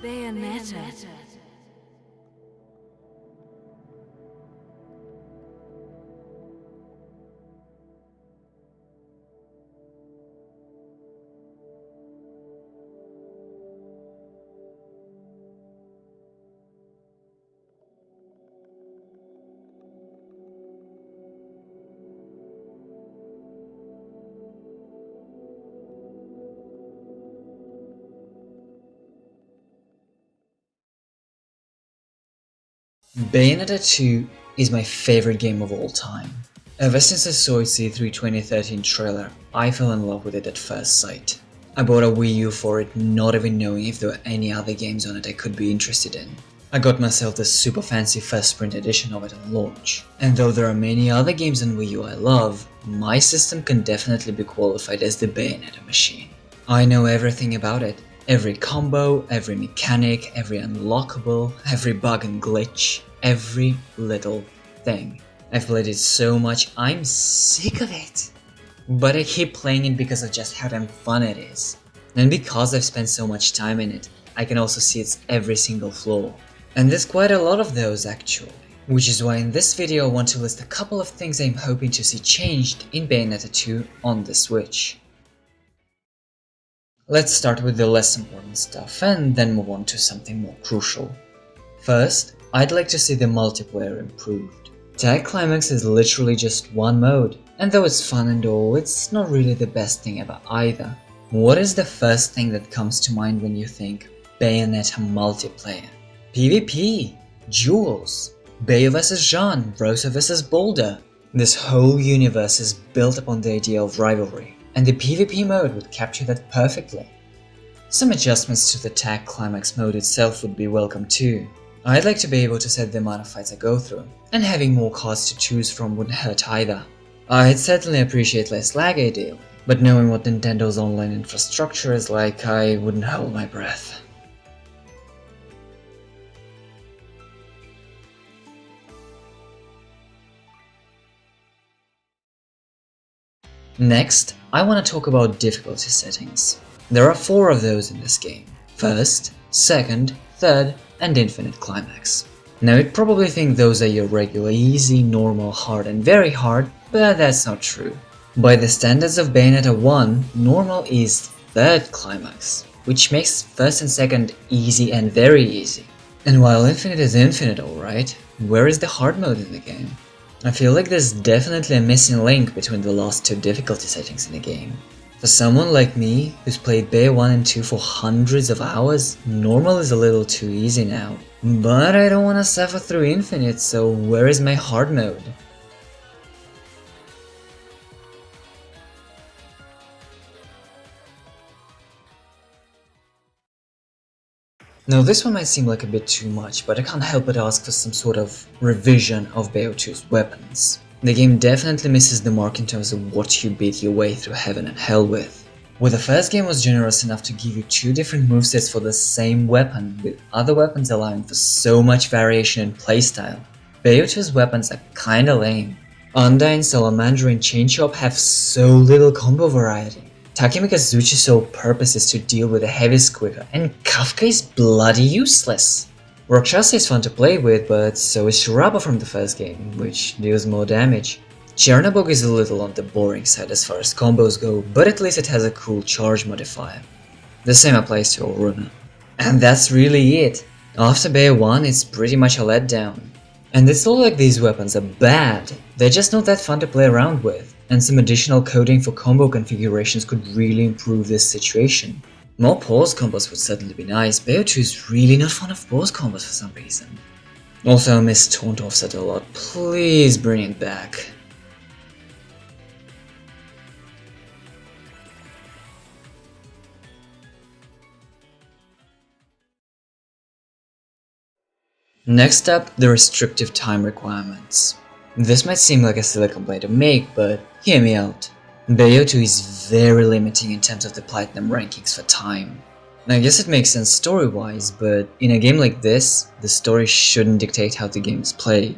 Bayonetta. Bayonetta 2 is my favorite game of all time. Ever since I saw its E3 2013 trailer, I fell in love with it at first sight. I bought a Wii U for it, not even knowing if there were any other games on it I could be interested in. I got myself the super fancy first print edition of it on launch, and though there are many other games on Wii U I love, my system can definitely be qualified as the Bayonetta machine. I know everything about it. Every combo, every mechanic, every unlockable, every bug and glitch, every little thing. I've played it so much, I'm sick of it. But I keep playing it because of just how damn fun it is. And because I've spent so much time in it, I can also see its every single flaw. And there's quite a lot of those actually. Which is why in this video I want to list a couple of things I'm hoping to see changed in Bayonetta 2 on the Switch. Let's start with the less important stuff and then move on to something more crucial. First, I'd like to see the multiplayer improved. Tag Climax is literally just one mode, and though it's fun and all, it's not really the best thing about either. What is the first thing that comes to mind when you think Bayonetta multiplayer? PvP, duels, Bayo vs Jean, Rosa vs Boulder. This whole universe is built upon the idea of rivalry, and the PvP mode would capture that perfectly. Some adjustments to the Tag Climax mode itself would be welcome too. I'd like to be able to set the amount of fights I go through, and having more cards to choose from wouldn't hurt either. I'd certainly appreciate less lag ideally, but knowing what Nintendo's online infrastructure is like, I wouldn't hold my breath. Next, I want to talk about difficulty settings. There are 4 of those in this game. First, second, third, and infinite climax. Now you'd probably think those are your regular easy, normal, hard, and very hard, but that's not true. By the standards of Bayonetta 1, normal is third climax, which makes first and second easy and very easy. And while infinite is infinite alright, where is the hard mode in the game? I feel like there's definitely a missing link between the last 2 difficulty settings in the game. For someone like me, who's played Bayo 1 and 2 for hundreds of hours, normal is a little too easy now. But I don't want to suffer through infinite, so where is my hard mode? Now this one might seem like a bit too much, but I can't help but ask for some sort of revision of Bayo 2's weapons. The game definitely misses the mark in terms of what you beat your way through heaven and hell with. Where the first game was generous enough to give you 2 different movesets for the same weapon, with other weapons allowing for so much variation in playstyle, Bayo 2's weapons are kinda lame. Undyne, Salamander, and Chain Chomp have so little combo variety. Takemika's Zuchi's sole purpose is to deal with a heavy squigger, and Kafka is bloody useless. Rakshasa is fun to play with, but so is Shiraba from the first game, which deals more damage. Chernobog is a little on the boring side as far as combos go, but at least it has a cool charge modifier. The same applies to Alraune. And that's really it. After Bayo 1, it's pretty much a letdown. And it's not like these weapons are bad, they're just not that fun to play around with, and some additional coding for combo configurations could really improve this situation. More pause combos would certainly be nice. Bayo 2 is really not fond of pause combos for some reason. Also, I miss taunt offset a lot, please bring it back. Next up, the restrictive time requirements. This might seem like a silly complaint to make, but hear me out. Bayo 2 is very limiting in terms of the platinum rankings for time. I guess it makes sense story-wise, but in a game like this, the story shouldn't dictate how the game is played.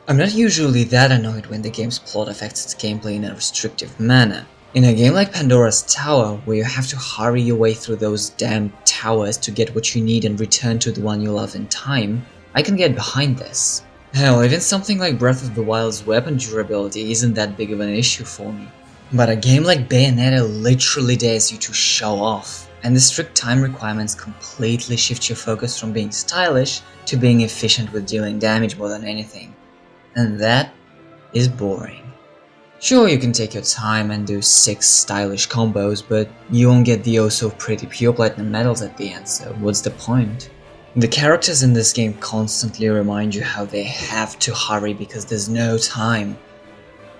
I'm not usually that annoyed when the game's plot affects its gameplay in a restrictive manner, In a game like Pandora's Tower, where you have to hurry your way through those damn towers to get what you need and return to the one you love in time, I can get behind this. Hell, even something like Breath of the Wild's weapon durability isn't that big of an issue for me. But a game like Bayonetta literally dares you to show off, and the strict time requirements completely shift your focus from being stylish to being efficient with dealing damage more than anything. And that is boring. Sure, you can take your time and do 6 stylish combos, but you won't get the oh so pretty pure platinum medals at the end, so what's the point? The characters in this game constantly remind you how they have to hurry because there's no time.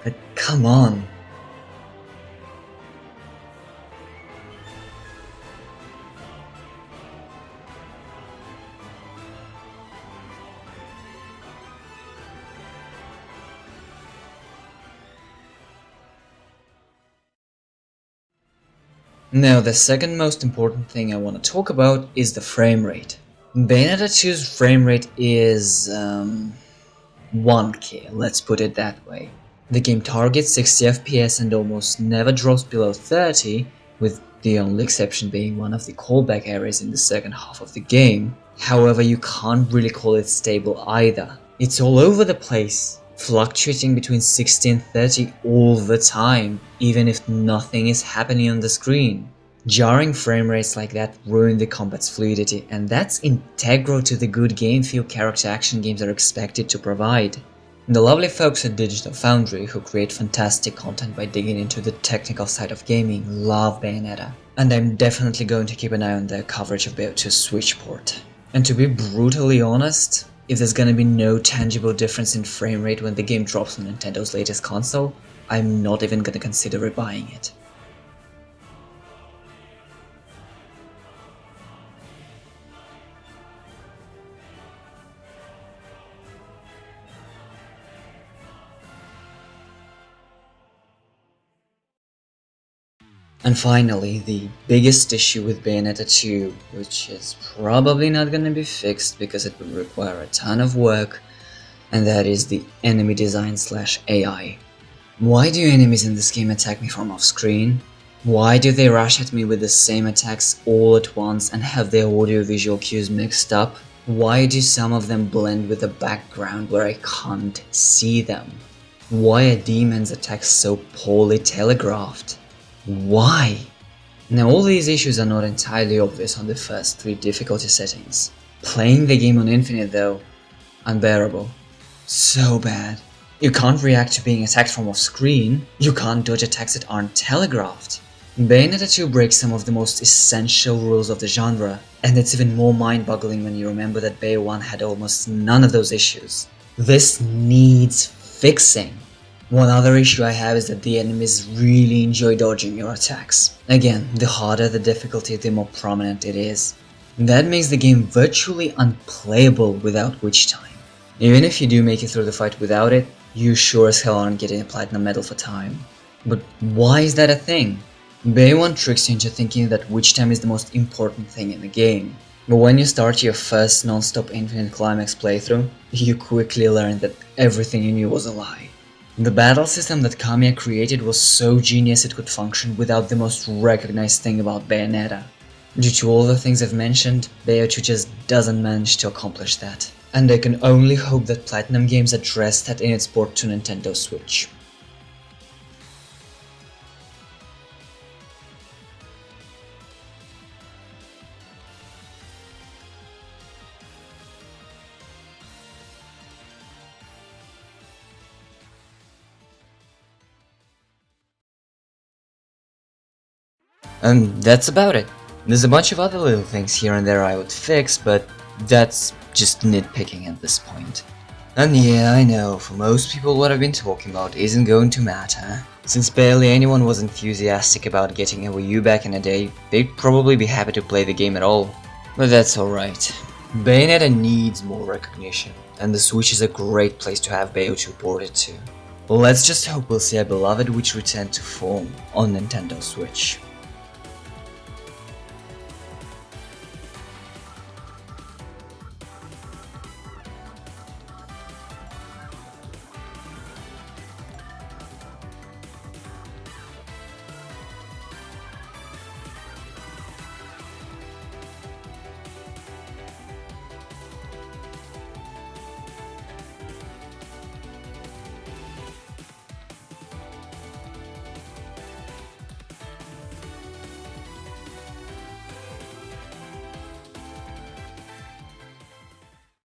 But come on. Now, the second most important thing I want to talk about is the frame rate. Bayonetta 2's frame rate is 1K, let's put it that way. The game targets 60 FPS and almost never drops below 30, with the only exception being one of the callback areas in the second half of the game. However, you can't really call it stable either. It's all over the place, fluctuating between 60 and 30 all the time, even if nothing is happening on the screen. Jarring frame rates like that ruin the combat's fluidity, and that's integral to the good game feel character action games are expected to provide. The lovely folks at Foundry, who create fantastic content by digging into the technical side of gaming, love Bayonetta, and I'm definitely going to keep an eye on their coverage of Bayonetta's Switch port. And to be brutally honest, if there's gonna be no tangible difference in frame rate when the game drops on Nintendo's latest console, I'm not even gonna consider rebuying it. And finally, the biggest issue with Bayonetta 2, which is probably not gonna be fixed because it would require a ton of work, and that is the enemy design / AI. Why do enemies in this game attack me from off screen? Why do they rush at me with the same attacks all at once and have their audio-visual cues mixed up? Why do some of them blend with the background where I can't see them? Why are demons' attacks so poorly telegraphed? Why? Now, all these issues are not entirely obvious on the first 3 difficulty settings. Playing the game on Infinite though, unbearable. So bad. You can't react to being attacked from off screen, you can't dodge attacks that aren't telegraphed. Bayonetta 2 breaks some of the most essential rules of the genre, and it's even more mind-boggling when you remember that Bayo 1 had almost none of those issues. This needs fixing. One other issue I have is that the enemies really enjoy dodging your attacks. Again, the harder the difficulty, the more prominent it is. That makes the game virtually unplayable without Witch Time. Even if you do make it through the fight without it, you sure as hell aren't getting a platinum medal for time. But why is that a thing? Bayo 1 tricks you into thinking that Witch Time is the most important thing in the game. But when you start your first non-stop Infinite Climax playthrough, you quickly learn that everything you knew was a lie. The battle system that Kamiya created was so genius it could function without the most recognized thing about Bayonetta. Due to all the things I've mentioned, Bayo 2 just doesn't manage to accomplish that. And I can only hope that Platinum Games address that in its port to Nintendo Switch. And that's about it. There's a bunch of other little things here and there I would fix, but that's just nitpicking at this point. And yeah, I know, for most people what I've been talking about isn't going to matter. Since barely anyone was enthusiastic about getting a Wii U back in a day, they'd probably be happy to play the game at all. But that's alright. Bayonetta needs more recognition, and the Switch is a great place to have Bayo 2 ported to. Let's just hope we'll see a beloved Witch return to form on Nintendo Switch.